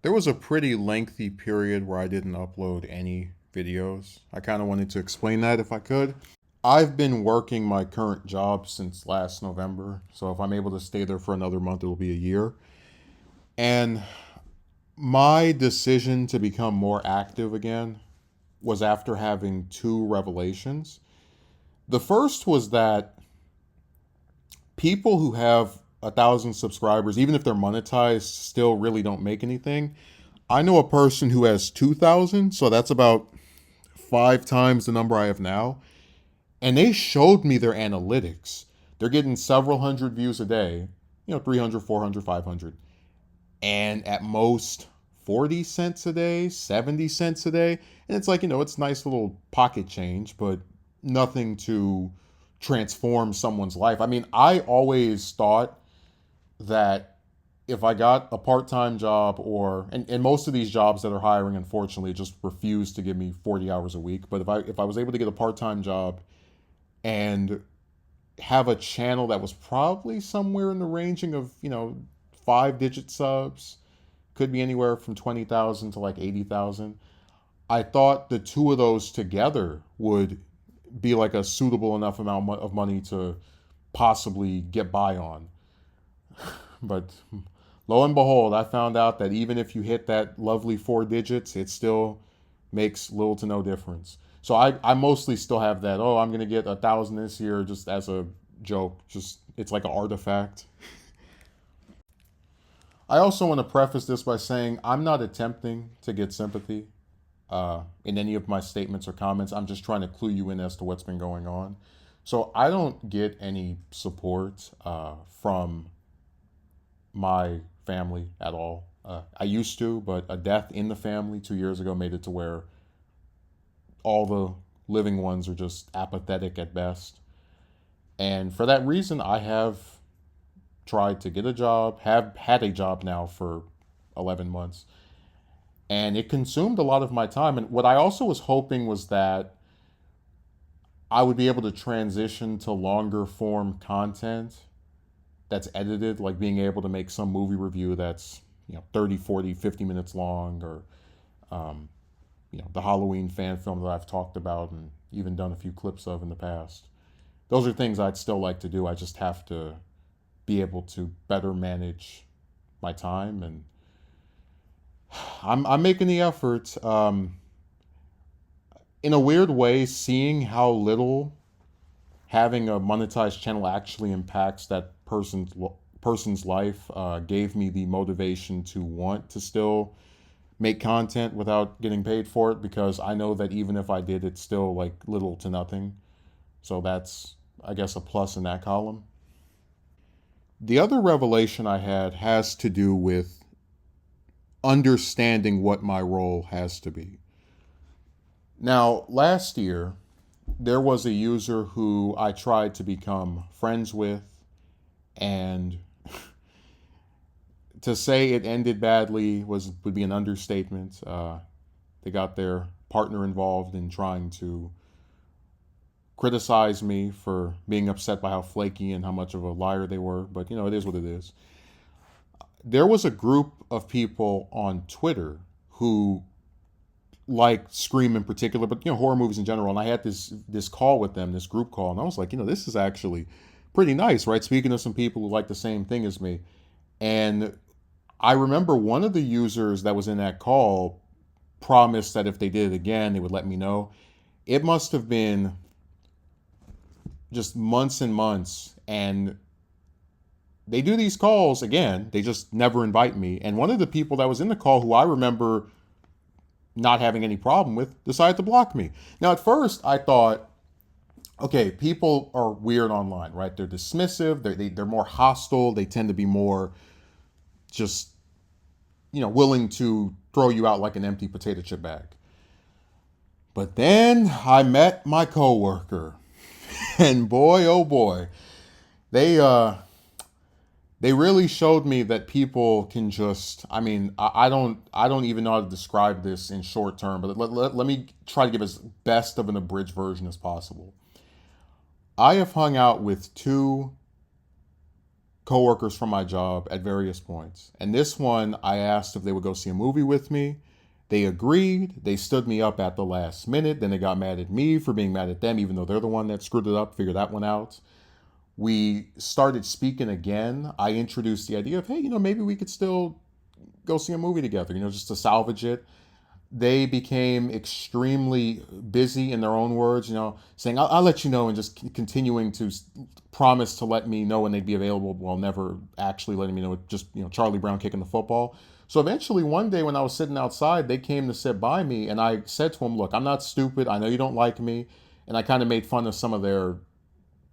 There was a pretty lengthy period where I didn't upload any videos. I kind of wanted to explain that if I could. I've been working my current job since last November, so if I'm able to stay there for another month, it will be a year. And my decision to become more active again was after having two revelations. The first was that people who have 1,000 subscribers, even if they're monetized, still really don't make anything. I know a person who has 2,000, so that's about 5 times the number I have now. And they showed me their analytics. They're getting several hundred views a day, 300, 400, 500. And at most 40 cents a day, 70 cents a day. And it's like, it's nice little pocket change, but nothing to transform someone's life. I mean, I always thought that if I got a part-time job and most of these jobs that are hiring unfortunately just refuse to give me 40 hours a week, but if I was able to get a part-time job and have a channel that was probably somewhere in the ranging of, 5-digit subs, could be anywhere from 20,000 to like 80,000. I thought the two of those together would be like a suitable enough amount of money to possibly get by on. But lo and behold, I found out that even if you hit that lovely 4 digits, it still makes little to no difference. So I mostly still have that. Oh, I'm gonna get 1,000 this year just as a joke. Just it's like an artifact. I also want to preface this by saying I'm not attempting to get sympathy in any of my statements or comments. I'm just trying to clue you in as to what's been going on. So I don't get any support from my family at all. I used to, but a death in the family 2 years ago made it to where all the living ones are just apathetic at best. And for that reason, I have tried to get a job, have had a job now for 11 months. And it consumed a lot of my time. And what I also was hoping was that I would be able to transition to longer form content that's edited, like being able to make some movie review that's, 30, 40, 50 minutes long, or, um, the Halloween fan film that I've talked about and even done a few clips of in the past. Those are things I'd still like to do. I just have to be able to better manage my time, and I'm making the effort. In a weird way, seeing how little having a monetized channel actually impacts that person's life gave me the motivation to want to still make content without getting paid for it, because I know that even if I did, it's still like little to nothing. So that's, I guess, a plus in that column. The other revelation I had has to do with understanding what my role has to be. Now, last year, there was a user who I tried to become friends with, and to say it ended badly would be an understatement. They got their partner involved in trying to criticize me for being upset by how flaky and how much of a liar they were, but it is what it is. There was a group of people on Twitter who like Scream in particular, but horror movies in general. And I had this call with them, this group call, and I was like, this is actually pretty nice, right? Speaking of some people who like the same thing as me. And I remember one of the users that was in that call promised that if they did it again, they would let me know. It must have been just months and months, and they do these calls again. They just never invite me. And one of the people that was in the call, who I remember not having any problem with, decided to block me. Now, at first, I thought, okay, people are weird online, right? They're dismissive. They're more hostile. They tend to be more just, willing to throw you out like an empty potato chip bag. But then I met my coworker, and boy, oh boy, they they really showed me that people can just, I mean, I don't even know how to describe this in short term, but let me try to give as best of an abridged version as possible. I have hung out with two coworkers from my job at various points. And this one, I asked if they would go see a movie with me. They agreed. They stood me up at the last minute. Then they got mad at me for being mad at them, even though they're the one that screwed it up. Figure that one out. We started speaking again. I introduced the idea of, hey, maybe we could still go see a movie together, just to salvage it. They became extremely busy in their own words, saying, I'll let you know, and just continuing to promise to let me know when they'd be available while never actually letting me know, just, Charlie Brown kicking the football. So eventually one day when I was sitting outside, they came to sit by me, and I said to them, look, I'm not stupid. I know you don't like me. And I kind of made fun of some of their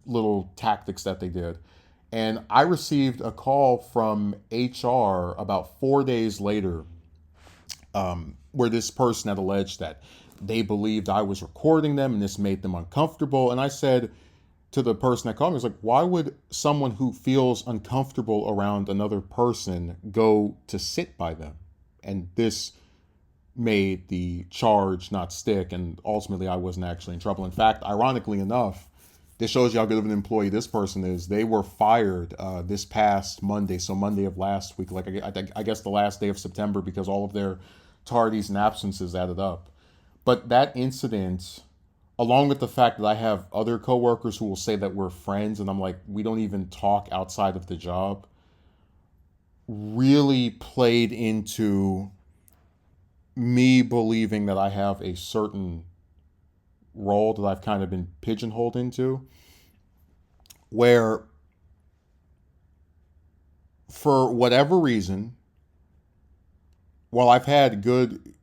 little tactics that they did. And I received a call from HR about 4 days later, where this person had alleged that they believed I was recording them and this made them uncomfortable. And I said to the person that called me, I was like, why would someone who feels uncomfortable around another person go to sit by them? And this made the charge not stick. And ultimately, I wasn't actually in trouble. In fact, ironically enough, this shows you how good of an employee this person is. They were fired this past Monday, so Monday of last week, like I guess the last day of September, because all of their tardies and absences added up. But that incident, along with the fact that I have other coworkers who will say that we're friends, and I'm like, we don't even talk outside of the job, really played into me believing that I have a certain role that I've kind of been pigeonholed into, where for whatever reason, while I've had good,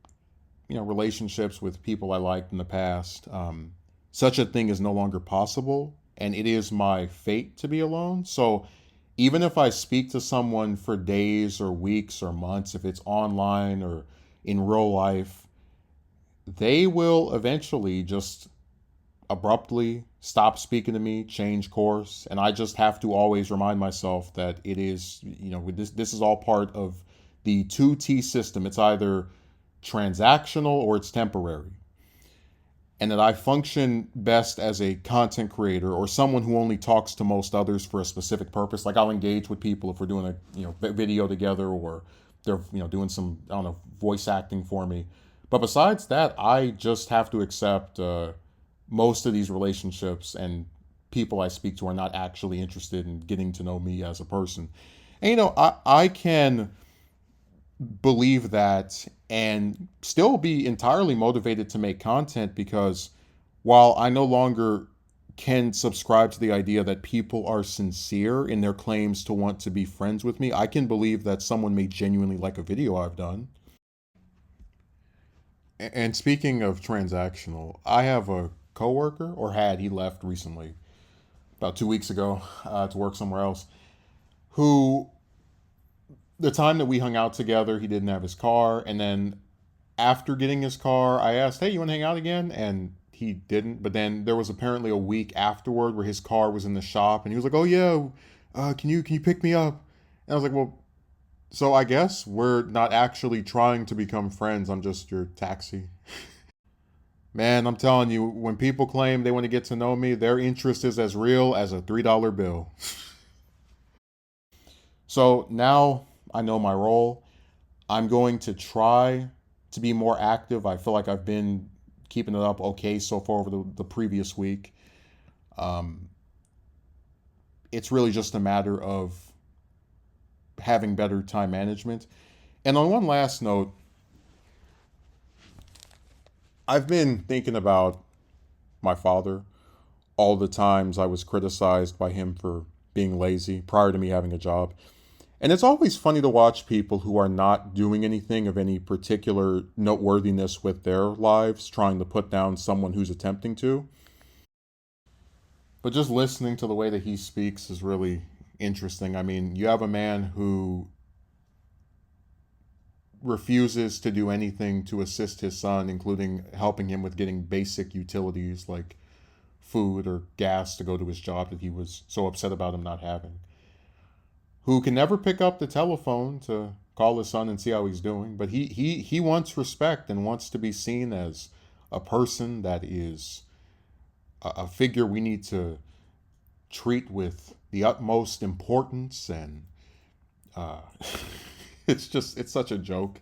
relationships with people I liked in the past, such a thing is no longer possible, and it is my fate to be alone. So even if I speak to someone for days or weeks or months, if it's online or in real life, they will eventually just abruptly stop speaking to me, change course, and I just have to always remind myself that it is, this is all part of the 2T system. It's either transactional or it's temporary. And that I function best as a content creator or someone who only talks to most others for a specific purpose. Like I'll engage with people if we're doing a video together, or they're doing some, I don't know, voice acting for me. But besides that, I just have to accept most of these relationships and people I speak to are not actually interested in getting to know me as a person. And I can believe that and still be entirely motivated to make content, because while I no longer can subscribe to the idea that people are sincere in their claims to want to be friends with me, I can believe that someone may genuinely like a video I've done. And speaking of transactional, I have a coworker, or had, he left recently, about 2 weeks ago, to work somewhere else, who the time that we hung out together, he didn't have his car. And then after getting his car, I asked, hey, you want to hang out again? And he didn't. But then there was apparently a week afterward where his car was in the shop, and he was like, oh, yeah, can you pick me up? And I was like, well, so I guess we're not actually trying to become friends. I'm just your taxi. Man, I'm telling you, when people claim they want to get to know me, their interest is as real as a $3 bill. So now I know my role. I'm going to try to be more active. I feel like I've been keeping it up okay so far over the previous week. Um, it's really just a matter of having better time management. And on one last note, I've been thinking about my father, all the times I was criticized by him for being lazy prior to me having a job. And it's always funny to watch people who are not doing anything of any particular noteworthiness with their lives trying to put down someone who's attempting to. But just listening to the way that he speaks is really interesting. I mean, you have a man who refuses to do anything to assist his son, including helping him with getting basic utilities like food or gas to go to his job that he was so upset about him not having, who can never pick up the telephone to call his son and see how he's doing. But he wants respect and wants to be seen as a person that is a figure we need to treat with the utmost importance, and uh, it's such a joke.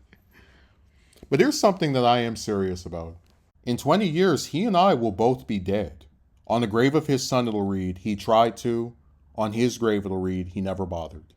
But here's something that I am serious about. In 20 years, he and I will both be dead. On the grave of his son, it'll read, he tried to. On his grave, it'll read, he never bothered.